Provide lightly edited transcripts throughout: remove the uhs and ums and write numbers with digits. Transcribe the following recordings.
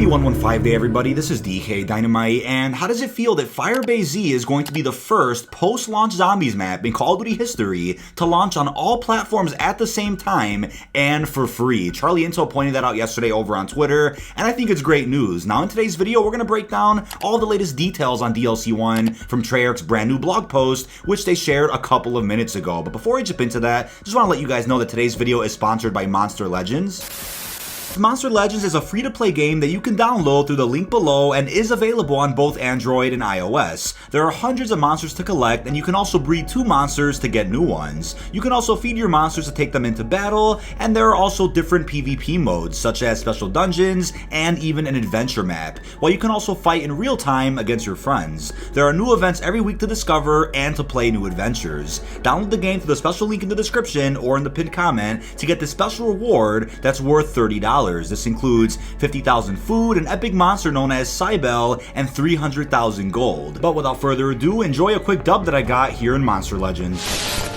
Happy 115 Day, everybody. This is dkdynamite, and how does it feel that Firebase Z is going to be the first post-launch zombies map in Call of Duty history to launch on all platforms at the same time and for free? Charlie Intel pointed that out yesterday over on Twitter, and I think it's great news. Now, in today's video, we're going to break down all the latest details on DLC 1 from Treyarch's brand new blog post, which they shared a couple of minutes ago. But before I jump into that, just want to let you guys know that today's video is sponsored by Monster Legends. Monster Legends is a free-to-play game that you can download through the link below and is available on both Android and iOS. There are hundreds of monsters to collect, and you can also breed 2 monsters to get new ones. You can also feed your monsters to take them into battle, and there are also different PvP modes, such as special dungeons and even an adventure map, while you can also fight in real time against your friends. There are new events every week to discover and to play new adventures. Download the game through the special link in the description or in the pinned comment to get this special reward that's worth $30. This includes 50,000 food, an epic monster known as Cybele, and 300,000 gold. But without further ado, enjoy a quick dub that I got here in Monster Legends.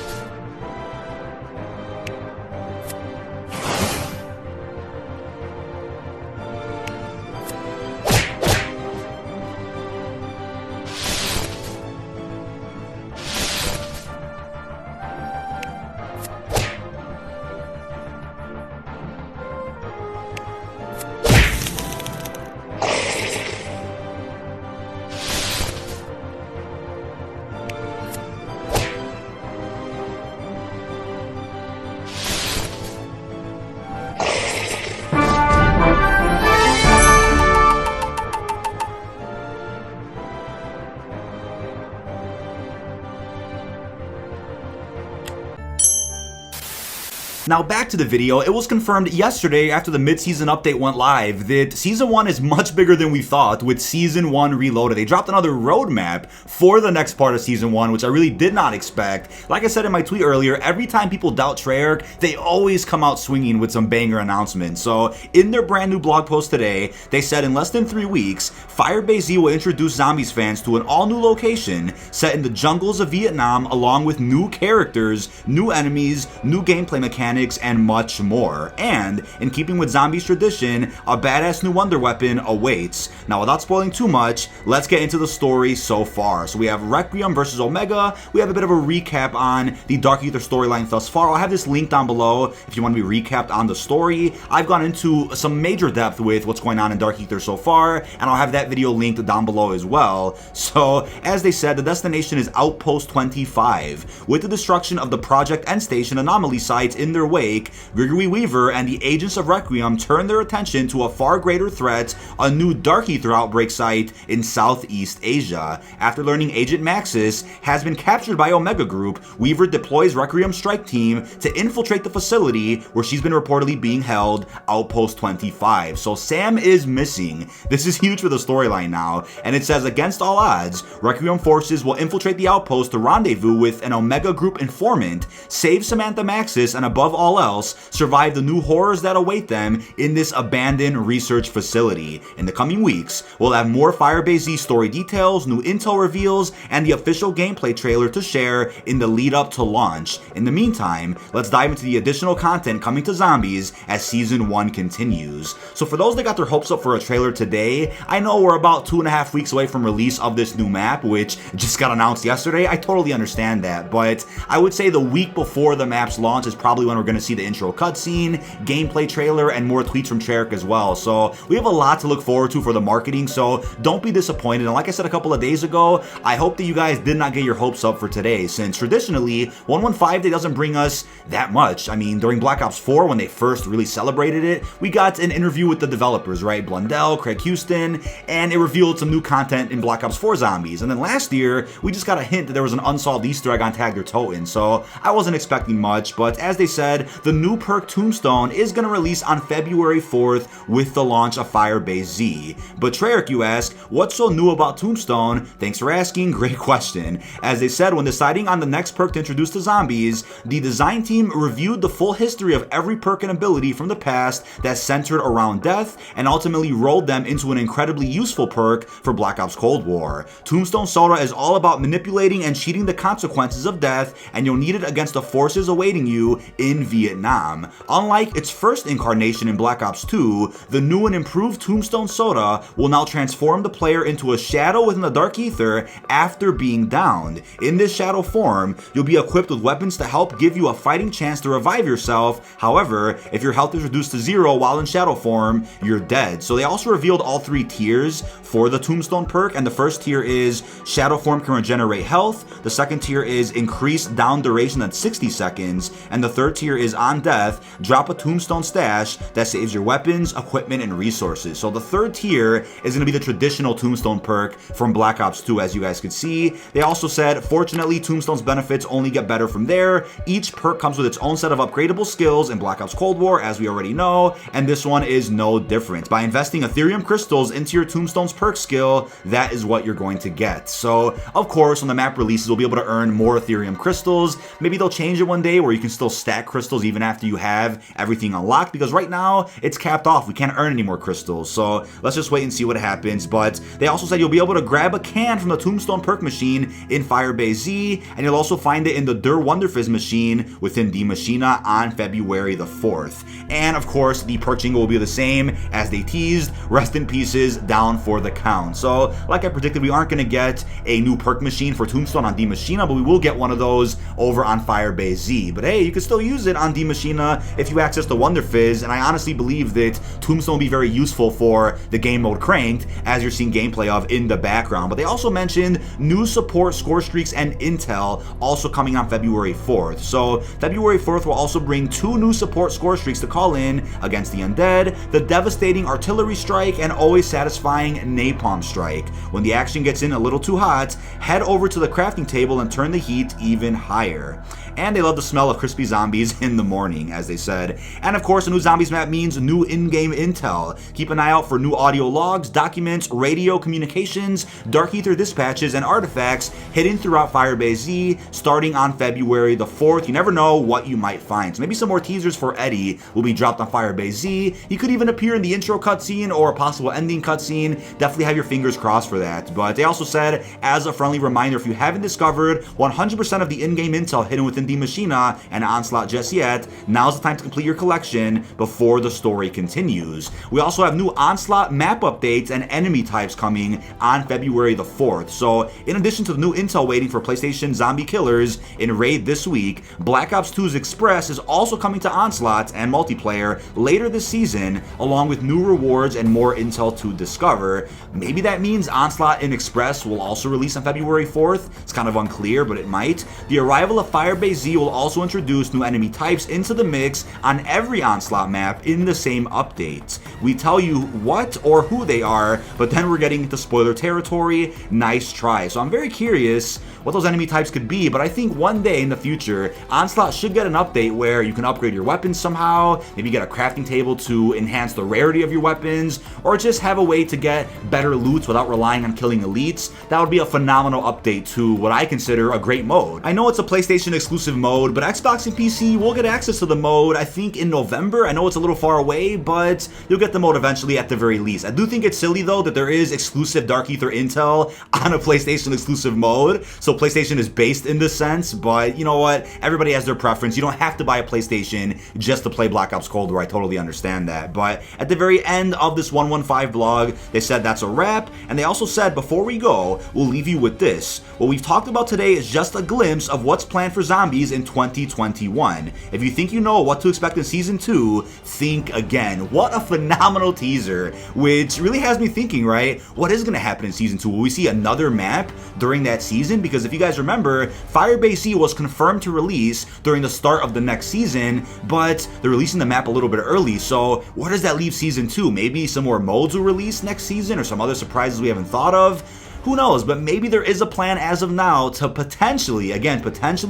Now back to the video. It was confirmed yesterday after the mid-season update went live that Season 1 is much bigger than we thought with Season 1 Reloaded. They dropped another roadmap for the next part of Season 1, which I really did not expect. Like I said in my tweet earlier, every time people doubt Treyarch, they always come out swinging with some banger announcements. So in their brand new blog post today, they said in less than 3 weeks, Firebase Z will introduce Zombies fans to an all-new location set in the jungles of Vietnam, along with new characters, new enemies, new gameplay mechanics, and much more. And in keeping with Zombies tradition, a badass new wonder weapon awaits. Now, without spoiling too much, let's get into the story so far. So we have Requiem versus Omega. We have a bit of a recap on the Dark Ether storyline thus far. I'll have this link down below if you want to be recapped on the story. I've gone into some major depth with what's going on in Dark Ether so far, and I'll have that video linked down below as well. So, as they said, the destination is Outpost 25. With the destruction of the Project End Station anomaly sites in their wake, Gregory Weaver and the agents of Requiem turn their attention to a far greater threat, a new Dark Ether outbreak site in Southeast Asia. After learning Agent Maxis has been captured by Omega Group, Weaver deploys Requiem's strike team to infiltrate the facility where she's been reportedly being held, Outpost 25. So Sam is missing. This is huge for the storyline now, and it says, against all odds, Requiem forces will infiltrate the outpost to rendezvous with an Omega Group informant, save Samantha Maxis, and above all else, survive the new horrors that await them in this abandoned research facility. In the coming weeks, we'll have more Firebase Z story details, new intel reveals, and the official gameplay trailer to share in the lead up to launch. In the meantime, let's dive into the additional content coming to Zombies as Season 1 continues. So for those that got their hopes up for a trailer today, I know we're about 2.5 weeks away from release of this new map, which just got announced yesterday. I totally understand that, but I would say the week before the map's launch is probably when we're going to see the intro cutscene, gameplay trailer, and more tweets from Treyarch as well. So we have a lot to look forward to for the marketing, so don't be disappointed. And like I said a couple of days ago, I hope that you guys did not get your hopes up for today, since traditionally 115 Day doesn't bring us that much. I mean, during Black Ops 4, when they first really celebrated it, we got an interview with the developers, right? Blundell, Craig Houston, and it revealed some new content in Black Ops 4 Zombies. And then last year, we just got a hint that there was an unsolved Easter egg on Tag Your Toten, so I wasn't expecting much. But as they said, the new perk Tombstone is going to release on February 4th with the launch of Firebase Z. But Treyarch, you ask, what's so new about Tombstone? Thanks for asking, great question. As they said, when deciding on the next perk to introduce to Zombies, the design team reviewed the full history of every perk and ability from the past that centered around death, and ultimately rolled them into an incredibly useful perk for Black Ops Cold War. Tombstone Soda is all about manipulating and cheating the consequences of death, and you'll need it against the forces awaiting you in in Vietnam. Unlike its first incarnation in Black Ops 2, the new and improved Tombstone soda will now transform the player into a shadow within the dark ether after being downed. In this shadow form, you'll be equipped with weapons to help give you a fighting chance to revive yourself. However, if your health is reduced to 0 while in shadow form, you're dead. So they also revealed all 3 tiers for the Tombstone perk, and the first tier is shadow form can regenerate health, the second tier is increased down duration at 60 seconds, and the third tier is on death, drop a Tombstone stash that saves your weapons, equipment, and resources. So the third tier is going to be the traditional Tombstone perk from Black Ops 2, as you guys could see. They also said, fortunately, Tombstone's benefits only get better from there. Each perk comes with its own set of upgradable skills in Black Ops Cold War, as we already know, and this one is no different. By investing Ethereum crystals into your Tombstone's perk skill, that is what you're going to get. So, of course, when the map releases, we'll be able to earn more Ethereum crystals. Maybe they'll change it one day where you can still stack crystals even after you have everything unlocked, because right now it's capped off. We can't earn any more crystals. So let's just wait and see what happens. But they also said you'll be able to grab a can from the Tombstone perk machine in Firebase Z, and you'll also find it in the Der Wonderfizz machine within Die Maschine on February the 4th. And of course, the perk jingle will be the same as they teased. Rest in pieces, down for the count. So, like I predicted, we aren't going to get a new perk machine for Tombstone on Die Maschine, but we will get one of those over on Firebase Z. But hey, you can still use it on Die Maschine if you access the Wonderfizz, and I honestly believe that Tombstone will be very useful for the game mode Cranked, as you're seeing gameplay of in the background. But they also mentioned new support, Scorestreaks, and Intel also coming on February 4th. So February 4th will also bring 2 new support Scorestreaks to call in against the Undead, the devastating Artillery Strike and always satisfying Napalm Strike. When the action gets in a little too hot, head over to the crafting table and turn the heat even higher. And they love the smell of crispy zombies in the morning, as they said. And of course, a new zombies map means new in-game intel. Keep an eye out for new audio logs, documents, radio communications, Dark Ether dispatches, and artifacts hidden throughout Firebase Z starting on February the 4th. You never know what you might find. So maybe some more teasers for Eddie will be dropped on Firebase Z. He could even appear in the intro cutscene or a possible ending cutscene. Definitely have your fingers crossed for that. But they also said, as a friendly reminder, if you haven't discovered 100% of the in-game intel hidden within Die Maschine and Onslaught just yet, now's the time to complete your collection before the story continues. We also have new Onslaught map updates and enemy types coming on February the 4th. So in addition to the new intel waiting for PlayStation zombie killers in Raid this week, Black Ops 2's Express is also coming to Onslaught and multiplayer later this season, along with new rewards and more intel to discover. Maybe that means Onslaught and Express will also release on February 4th. It's kind of unclear, but it might. The arrival of Firebase Z will also introduce new enemy types into the mix on every Onslaught map in the same update. We tell you what or who they are, but then we're getting into spoiler territory. Nice try. So I'm very curious what those enemy types could be, but I think one day in the future, Onslaught should get an update where you can upgrade your weapons somehow, maybe get a crafting table to enhance the rarity of your weapons, or just have a way to get better loot without relying on killing elites. That would be a phenomenal update to what I consider a great mode. I know it's a PlayStation exclusive mode, but Xbox and PC will get access to the mode, I think, in November. I know it's a little far away, but you'll get the mode eventually at the very least. I do think it's silly, though, that there is exclusive Dark Ether intel on a PlayStation exclusive mode, so PlayStation is based in this sense, but you know what? Everybody has their preference. You don't have to buy a PlayStation just to play Black Ops Cold War. I totally understand that. But at the very end of this 115 blog, they said that's a wrap, and they also said, before we go, we'll leave you with this. What we've talked about today is just a glimpse of what's planned for zombies in 2021. If you think you know what to expect in Season 2, think again. What a phenomenal teaser, which really has me thinking, right? What is going to happen in Season 2? Will we see another map during that season? Because if you guys remember, Firebase Z was confirmed to release during the start of the next season, but they're releasing the map a little bit early, so where does that leave Season 2? Maybe some more modes will release next season, or some other surprises we haven't thought of? Who knows, but maybe there is a plan as of now to potentially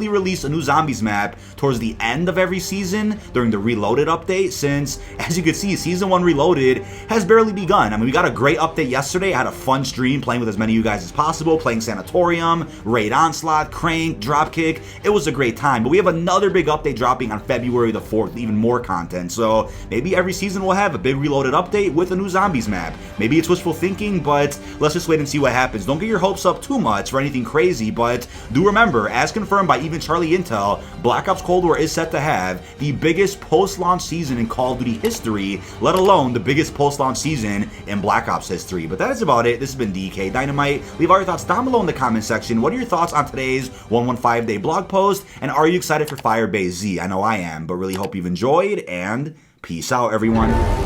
release a new zombies map towards the end of every season during the Reloaded update, since, as you can see, Season 1 Reloaded has barely begun. I mean, we got a great update yesterday. I had a fun stream playing with as many of you guys as possible, playing Sanatorium, Raid Onslaught, Crank, Dropkick. It was a great time, but we have another big update dropping on February the 4th, even more content, so maybe every season we'll have a big Reloaded update with a new zombies map. Maybe it's wishful thinking, but let's just wait and see what happens. fans. Don't get your hopes up too much for anything crazy, but do remember, as confirmed by even Charlie Intel, Black Ops Cold War is set to have the biggest post-launch season in Call of Duty history, let alone the biggest post-launch season in Black Ops history. But that is about it. This has been DK Dynamite. Leave all your thoughts down below in the comment section. What are your thoughts on today's 115-day blog post? And are you excited for Firebase Z? I know I am, but really hope you've enjoyed, and peace out, everyone.